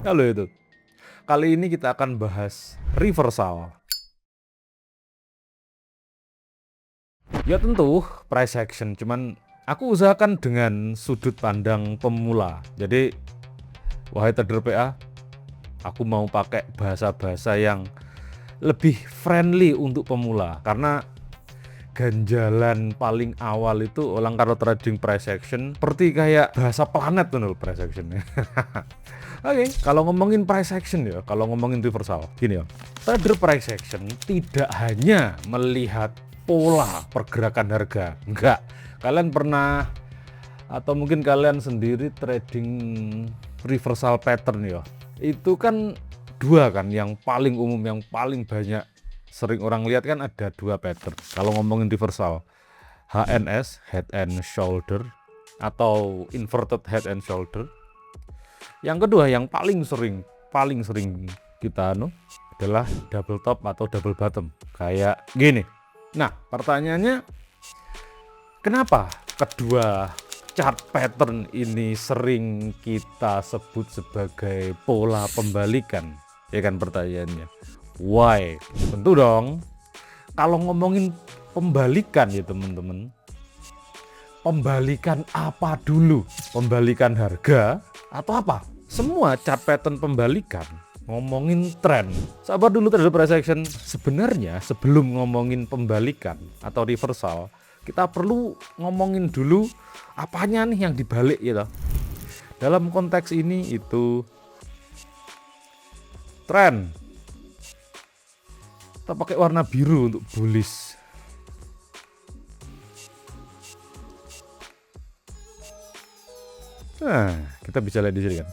Halo itu. Kali ini kita akan bahas reversal. Ya tentu price action, cuman aku usahakan dengan sudut pandang pemula. Jadi wahai trader PA, aku mau pakai bahasa-bahasa yang lebih friendly untuk pemula karena ganjalan paling awal itu orang kalau trading price action seperti kayak bahasa planet tuh price action. Oke, kalau ngomongin price action ya, kalau ngomongin reversal, gini ya. Trader price action tidak hanya melihat pola pergerakan harga, enggak. Kalian pernah atau mungkin kalian sendiri trading reversal pattern ya. Itu kan dua kan yang paling umum, yang paling banyak sering orang lihat kan ada dua pattern. Kalau ngomongin reversal, HNS, head and shoulder, atau inverted head and shoulder. Yang kedua yang paling sering kita adalah double top atau double bottom kayak gini. Nah, pertanyaannya kenapa kedua chart pattern ini sering kita sebut sebagai pola pembalikan? Ya kan pertanyaannya. Why? Tentu dong. Kalau ngomongin pembalikan ya teman-teman. Pembalikan apa dulu? Pembalikan harga atau apa? Semua chart pattern pembalikan ngomongin tren. Sabar dulu trader price action. Sebenarnya sebelum ngomongin pembalikan atau reversal, kita perlu ngomongin dulu apanya nih yang dibalik gitu. Dalam konteks ini itu tren. Kita pakai warna biru untuk bullish. Nah, kita bisa lihat di sini kan.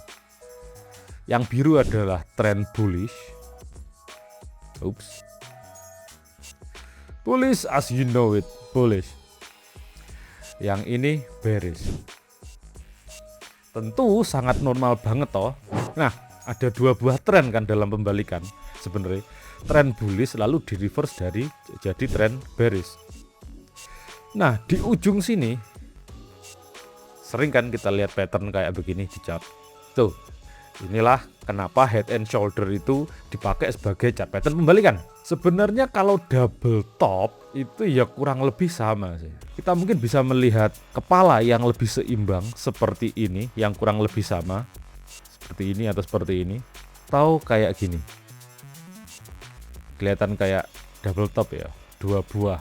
Yang biru adalah trend bullish. Oops. Bullish as you know it, bullish. Yang ini bearish. Tentu sangat normal banget toh. Nah, ada dua buah tren kan dalam pembalikan sebenarnya. Tren bullish lalu di reverse jadi tren bearish. Nah, di ujung sini sering kan kita lihat pattern kayak begini di chart. Tuh. Inilah kenapa head and shoulder itu dipakai sebagai chart pattern pembalikan. Sebenarnya kalau double top itu ya kurang lebih sama sih. Kita mungkin bisa melihat kepala yang lebih seimbang seperti ini, yang kurang lebih sama seperti ini atau seperti ini, atau kayak gini. Kelihatan kayak double top ya, dua buah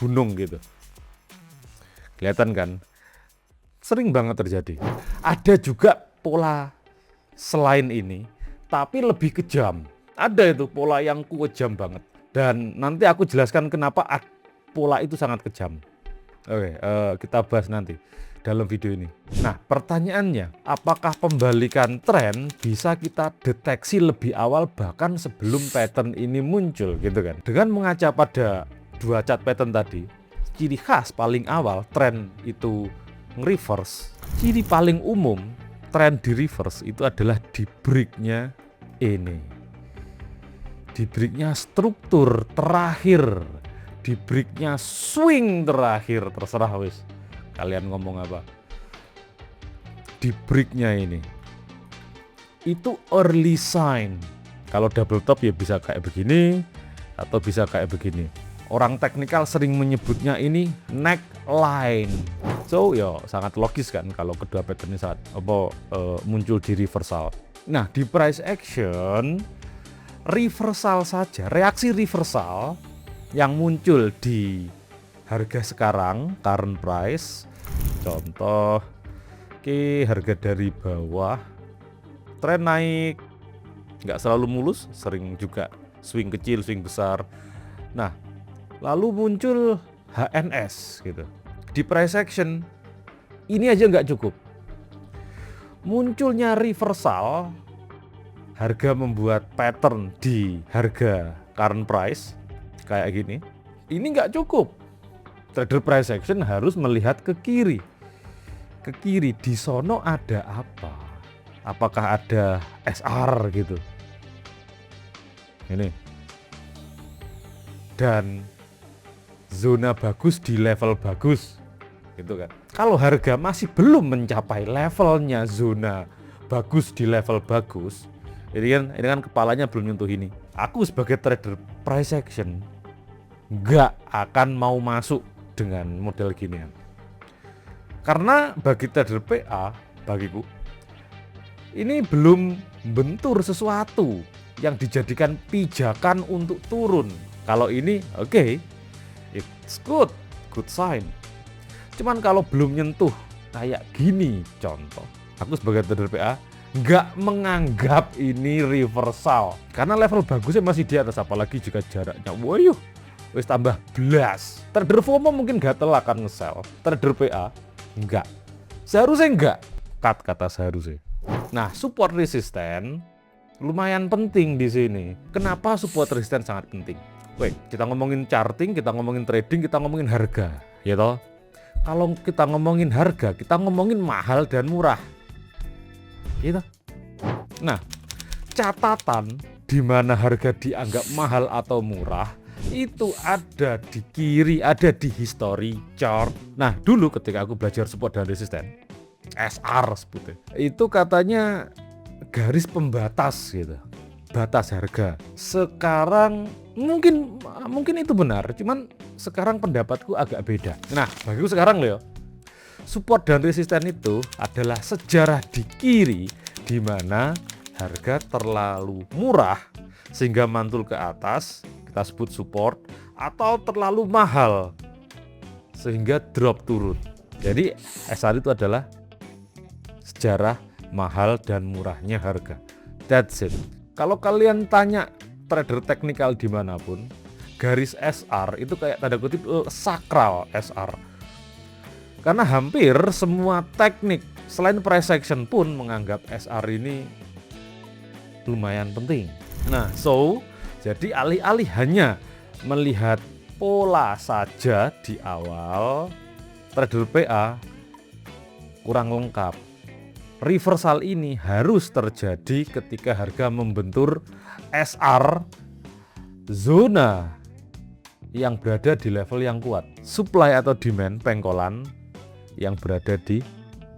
gunung gitu. Kelihatan kan? Sering banget terjadi. Ada juga pola selain ini, tapi lebih kejam. Ada itu pola yang kejam banget. Dan nanti aku jelaskan kenapa pola itu sangat kejam. Oke, kita bahas nanti dalam video ini. Nah, pertanyaannya, apakah pembalikan tren bisa kita deteksi lebih awal bahkan sebelum pattern ini muncul gitu kan? Dengan mengaca pada dua chart pattern tadi, ciri khas paling awal tren itu reverse. Ciri paling umum tren di reverse itu adalah di breaknya ini, di breaknya struktur terakhir, di breaknya swing terakhir, terserah wis kalian ngomong apa. Di breaknya ini itu early sign. Kalau double top ya bisa kayak begini atau bisa kayak begini. Orang teknikal sering menyebutnya ini neckline. So ya sangat logis kan kalau kedua pattern ini saat muncul di reversal. Nah, di price action reversal saja, reaksi reversal yang muncul di harga sekarang, current price. Contoh, harga dari bawah tren naik, nggak selalu mulus, sering juga swing kecil, swing besar. Nah, lalu muncul HNS gitu. Di price action ini aja nggak cukup. Munculnya reversal, harga membuat pattern di harga current price kayak gini. Ini nggak cukup. Trader price action harus melihat ke kiri. Ke kiri di sono ada apa? Apakah ada SR gitu? Ini. Dan zona bagus di level bagus. Gitu kan. Kalau harga masih belum mencapai levelnya zona bagus di level bagus, ini kan kepalanya belum nyentuh ini. Aku sebagai trader price action nggak akan mau masuk dengan model ginian. Karena bagi trader PA, bagiku ini belum bentur sesuatu yang dijadikan pijakan untuk turun. Kalau ini oke, it's good sign. Cuman kalau belum nyentuh kayak gini, contoh, aku sebagai trader PA nggak menganggap ini reversal karena level bagusnya masih di atas, apalagi jika jaraknya wayuh wis tambah belas. Trader FOMO mungkin gatel akan nge-sell, trader PA enggak, seharusnya enggak, kata seharusnya. Nah, support resisten lumayan penting di sini. Kenapa support resisten sangat penting? Wait, kita ngomongin charting, kita ngomongin trading, kita ngomongin harga, ya toh. Kalau kita ngomongin harga, kita ngomongin mahal dan murah. Gitu. Nah, catatan di mana harga dianggap mahal atau murah itu ada di kiri, ada di history chart. Nah, dulu ketika aku belajar support dan resisten, SR sebutnya, itu katanya garis pembatas gitu, batas harga. Sekarang mungkin itu benar, cuman sekarang pendapatku agak beda. Nah, bagiku sekarang loh, support dan resisten itu adalah sejarah di kiri di mana harga terlalu murah sehingga mantul ke atas, kita sebut support, atau terlalu mahal sehingga drop turun. Jadi SR itu adalah sejarah mahal dan murahnya harga. That's it. Kalau kalian tanya trader teknikal dimanapun, garis SR itu kayak tanda kutip sakral SR. Karena hampir semua teknik selain price action pun menganggap SR ini lumayan penting. Nah, jadi alih-alih hanya melihat pola saja di awal, trader PA kurang lengkap. Reversal ini harus terjadi ketika harga membentur SR, zona yang berada di level yang kuat, supply atau demand pengkolan yang berada di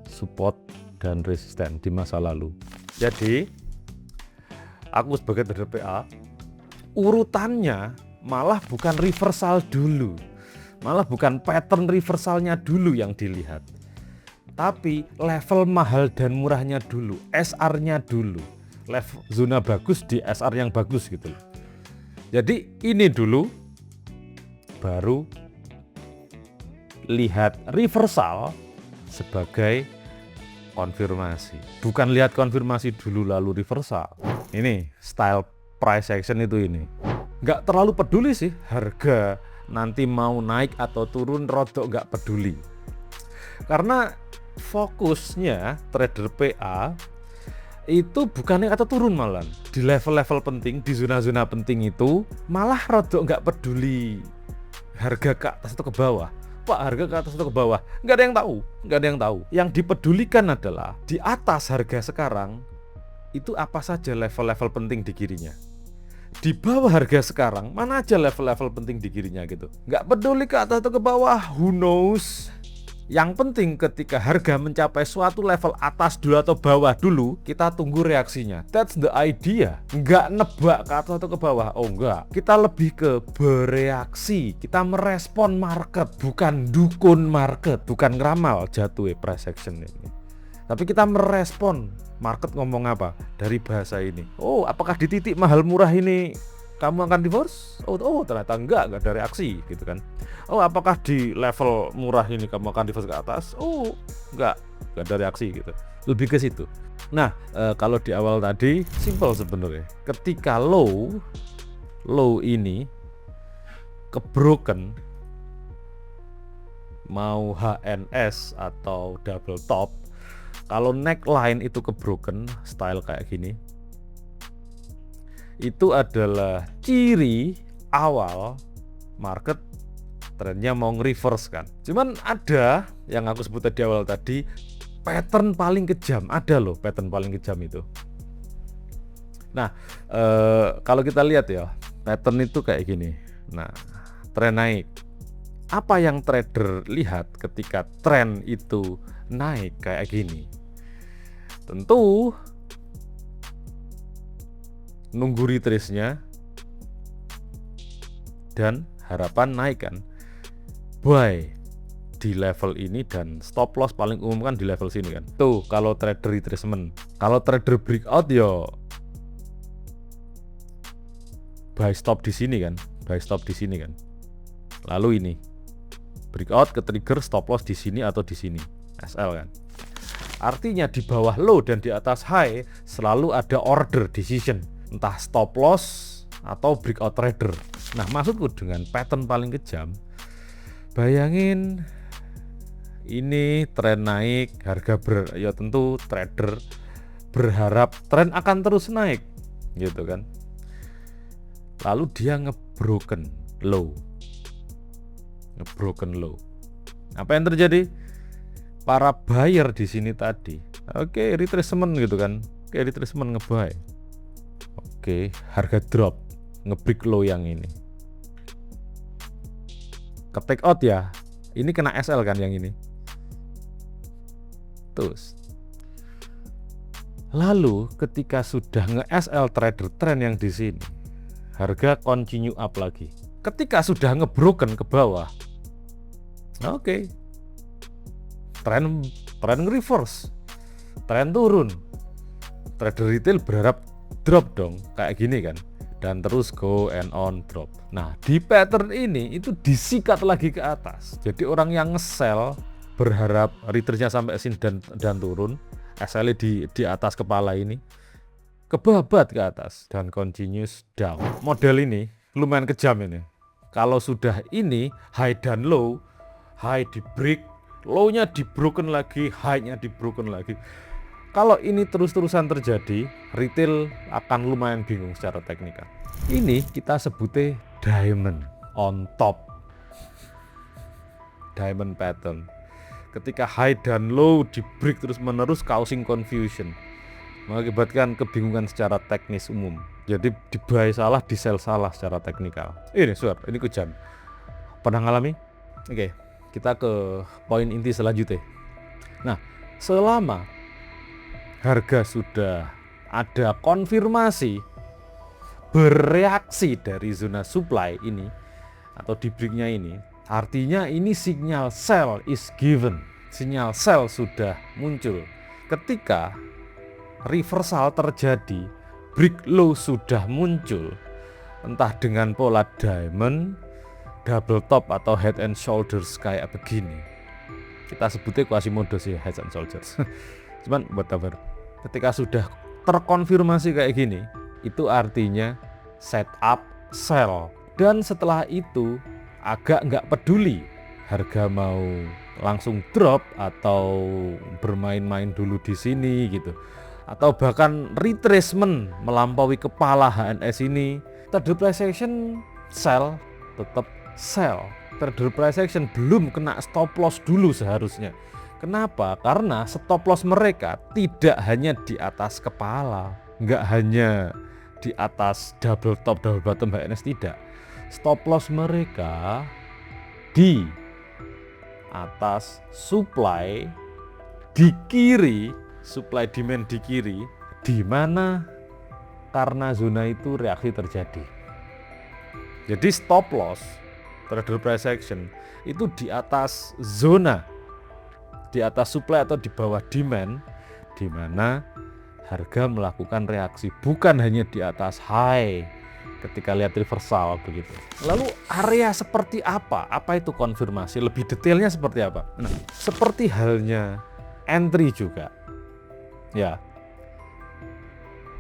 support dan resisten di masa lalu. Jadi aku sebagai trader PA, urutannya malah bukan reversal dulu, malah bukan pattern reversalnya dulu yang dilihat, tapi level mahal dan murahnya dulu, SR-nya dulu, level zona bagus di SR yang bagus gitu. Jadi ini dulu, baru lihat reversal sebagai konfirmasi. Bukan lihat konfirmasi dulu lalu reversal. Ini style price action itu ini. Nggak terlalu peduli sih harga nanti mau naik atau turun, rodok nggak peduli. Karena fokusnya trader PA itu bukannya kata turun, malah di level-level penting, di zona-zona penting itu malah rodok nggak peduli harga ke atas atau ke bawah. Pak, harga ke atas atau ke bawah, nggak ada yang tahu. Yang dipedulikan adalah di atas harga sekarang itu apa saja level-level penting di kirinya. Di bawah harga sekarang mana aja level-level penting di kirinya gitu. Nggak peduli ke atas atau ke bawah, who knows. Yang penting ketika harga mencapai suatu level atas dulu atau bawah dulu, kita tunggu reaksinya. That's the idea. Nggak nebak ke atas atau ke bawah. Oh enggak. Kita lebih ke bereaksi. Kita merespon market, bukan dukun market, bukan ngeramal jatuh price action ini. Tapi kita merespon market ngomong apa dari bahasa ini. Oh, apakah di titik mahal murah ini kamu akan divorce? Oh ternyata enggak ada reaksi gitu kan. Oh, apakah di level murah ini kamu akan divorce ke atas? Oh, enggak ada reaksi gitu. Lebih ke situ. Nah, kalau di awal tadi simple sebenarnya. Ketika low ini kebroken, mau HNS atau double top, kalau neckline itu kebroken style kayak gini, itu adalah ciri awal market trennya mau nge-reverse kan. Cuman ada yang aku sebut di awal tadi, pattern paling kejam. Ada loh pattern paling kejam itu. Nah, kalau kita lihat ya, pattern itu kayak gini. Nah, tren naik. Apa yang trader lihat ketika tren itu naik kayak gini? tentu nunggu retrace-nya dan harapan naik kan, buy di level ini dan stop loss paling umum kan di level sini kan. Tuh kalau trader retracement. Kalau trader breakout yo buy stop di sini kan, buy stop di sini kan. Lalu ini breakout ke trigger stop loss di sini atau di sini, SL kan. Artinya di bawah low dan di atas high selalu ada order decision, entah stop loss atau breakout trader. Nah, maksudku dengan pattern paling kejam, bayangin ini tren naik, harga ya tentu trader berharap tren akan terus naik gitu kan. Lalu dia ngebroken low. Apa yang terjadi? Para buyer di sini tadi, oke, retracement gitu kan. Oke, retracement ngebuy. Oke, harga drop, ngebreak low yang ini. Ke take out ya. Ini kena SL kan yang ini. Terus lalu ketika sudah nge-SL trader tren yang di sini, harga continue up lagi. Ketika sudah ngebroken ke bawah, oke, tren reverse, tren turun. Trader retail berharap drop dong, kayak gini kan, dan terus go and on drop. Nah, di pattern ini itu disikat lagi ke atas. Jadi orang yang nge-sell berharap retrace-nya sampai sini dan turun, SL di atas kepala ini kebabat ke atas dan continuous down. Model ini lumayan kejam ini. Kalau sudah ini high dan low, high di break, low-nya di broken lagi, high-nya di broken lagi. Kalau ini terus-terusan terjadi, retail akan lumayan bingung secara teknikal. Ini kita sebutnya diamond on top, diamond pattern. Ketika high dan low di break terus menerus, causing confusion, mengakibatkan kebingungan secara teknis umum. Jadi di buy salah, di sell salah secara teknikal. Ini suar, ini kejam. Pernah ngalami? Oke, kita ke poin inti selanjutnya. Nah, selama harga sudah ada konfirmasi bereaksi dari zona supply ini atau di breaknya ini, artinya ini sinyal sell is given. Sinyal sell sudah muncul. Ketika reversal terjadi, break low sudah muncul, entah dengan pola diamond, double top atau head and shoulders kayak begini. Kita sebutnya Quasimodo sih, head and shoulders. Cuman whatever. Ketika sudah terkonfirmasi kayak gini, itu artinya setup sell. Dan setelah itu agak nggak peduli harga mau langsung drop atau bermain-main dulu di sini gitu, atau bahkan retracement melampaui kepala HNS ini, trader price action sell, tetap sell. Trader price action belum kena stop loss dulu seharusnya. Kenapa? Karena stop loss mereka tidak hanya di atas kepala, nggak hanya di atas double top double bottom HNS, tidak. Stop loss mereka di atas supply di kiri, supply demand di kiri, di mana karena zona itu reaksi terjadi. Jadi stop loss trader price action itu di atas zona, di atas supply atau di bawah demand, di mana harga melakukan reaksi, bukan hanya di atas high ketika lihat reversal begitu. Lalu area seperti apa? Apa itu konfirmasi? Lebih detailnya seperti apa? Nah, seperti halnya entry juga. Ya.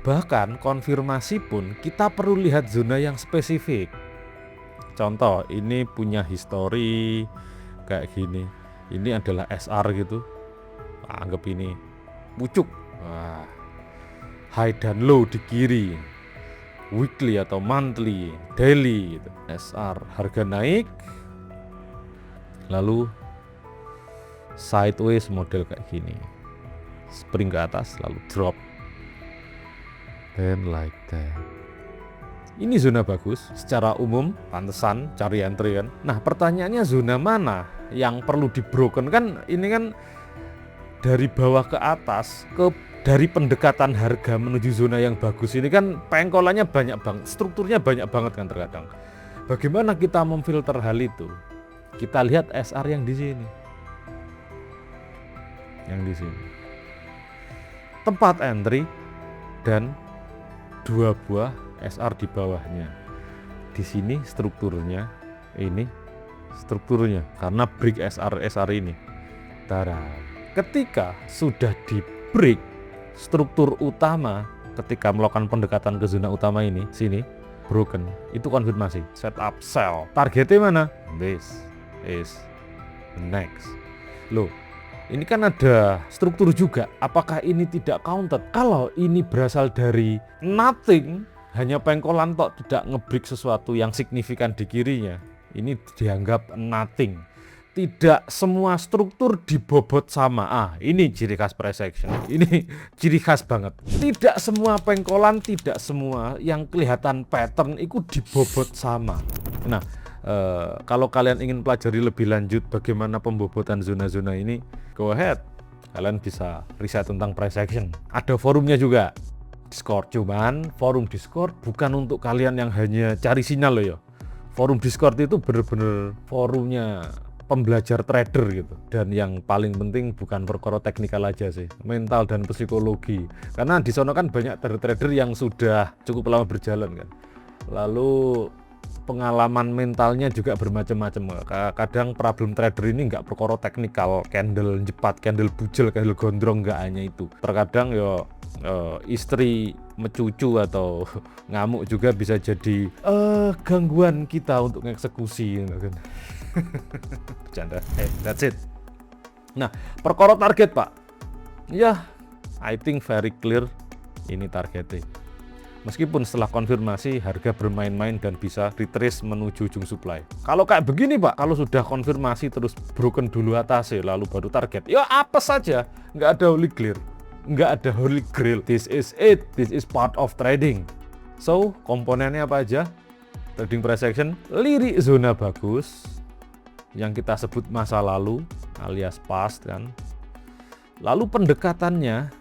Bahkan konfirmasi pun kita perlu lihat zona yang spesifik. Contoh, ini punya histori kayak gini. Ini adalah SR gitu. Anggap ini pucuk. Wah. High dan low di kiri. Weekly atau monthly, daily gitu. SR, harga naik, lalu sideways model kayak gini, spring ke atas lalu drop, and like that. Ini zona bagus secara umum, pantesan cari entry kan. Nah, pertanyaannya zona mana yang perlu di broken kan? Ini kan dari bawah ke atas ke dari pendekatan harga menuju zona yang bagus ini kan pengkolannya banyak banget, strukturnya banyak banget kan terkadang. Bagaimana kita memfilter hal itu? Kita lihat SR yang di sini. Yang di sini. Tempat entry dan 2 buah SR di bawahnya. Di sini strukturnya, ini strukturnya karena break SR ini. Ketika sudah di break struktur utama, ketika melakukan pendekatan ke zona utama ini, sini broken, itu konfirmasi, setup sell. Targetnya mana? This is next. Loh, ini kan ada struktur juga. Apakah ini tidak counted? Kalau ini berasal dari nothing, hanya pengkolan tok, tidak ngebreak sesuatu yang signifikan di kirinya, ini dianggap nothing. Tidak semua struktur dibobot sama. Ini ciri khas price action. Ini ciri khas banget. Tidak semua pengkolan, tidak semua yang kelihatan pattern itu dibobot sama. Nah, kalau kalian ingin pelajari lebih lanjut bagaimana pembobotan zona-zona ini, go ahead. Kalian bisa riset tentang price action. Ada forumnya juga, Discord. Cuman forum Discord bukan untuk kalian yang hanya cari sinyal loh ya. Forum Discord itu bener-bener forumnya pembelajar trader gitu, dan yang paling penting bukan perkara teknikal aja sih, mental dan psikologi, karena di sana kan banyak trader yang sudah cukup lama berjalan kan, lalu pengalaman mentalnya juga bermacam-macam. Kadang problem trader ini nggak perkara teknikal, candle cepat, candle bujel, candle gondrong, nggak hanya itu. Terkadang ya istri mencucu atau ngamuk juga bisa jadi gangguan kita untuk mengeksekusi kan. Bercanda. That's it. Nah, perkara target Pak, ya I think very clear ini targetnya. Meskipun setelah konfirmasi harga bermain-main dan bisa retrace menuju ujung supply. Kalau kayak begini Pak, kalau sudah konfirmasi terus broken dulu atasnya lalu baru target, ya apa saja, nggak ada holy clear, nggak ada holy grail. This is it, this is part of trading. So komponennya apa aja? Trading price action, lirik zona bagus yang kita sebut masa lalu alias past kan. Lalu pendekatannya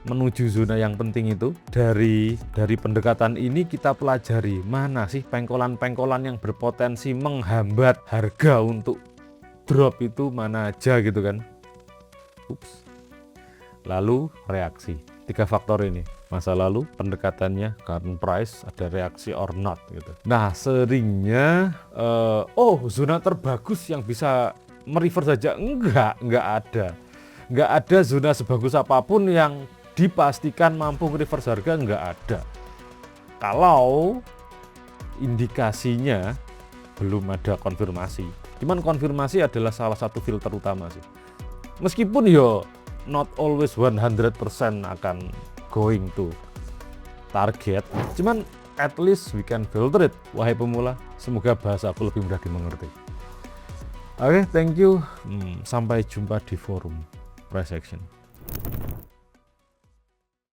menuju zona yang penting itu, dari pendekatan ini kita pelajari mana sih pengkolan-pengkolan yang berpotensi menghambat harga untuk drop itu mana aja gitu kan. Ups. Lalu reaksi, 3 faktor ini, masa lalu, pendekatannya, current price, ada reaksi or not gitu. Nah seringnya zona terbagus yang bisa mereverse saja, enggak ada zona sebagus apapun yang dipastikan mampu reverse harga, enggak ada. Kalau indikasinya belum ada konfirmasi. Cuman konfirmasi adalah salah satu filter utama sih. Meskipun yo not always 100% akan going to target, cuman at least we can filter it. Wahai pemula, semoga bahasa aku lebih mudah dimengerti. Oke, thank you. Sampai jumpa di forum price action.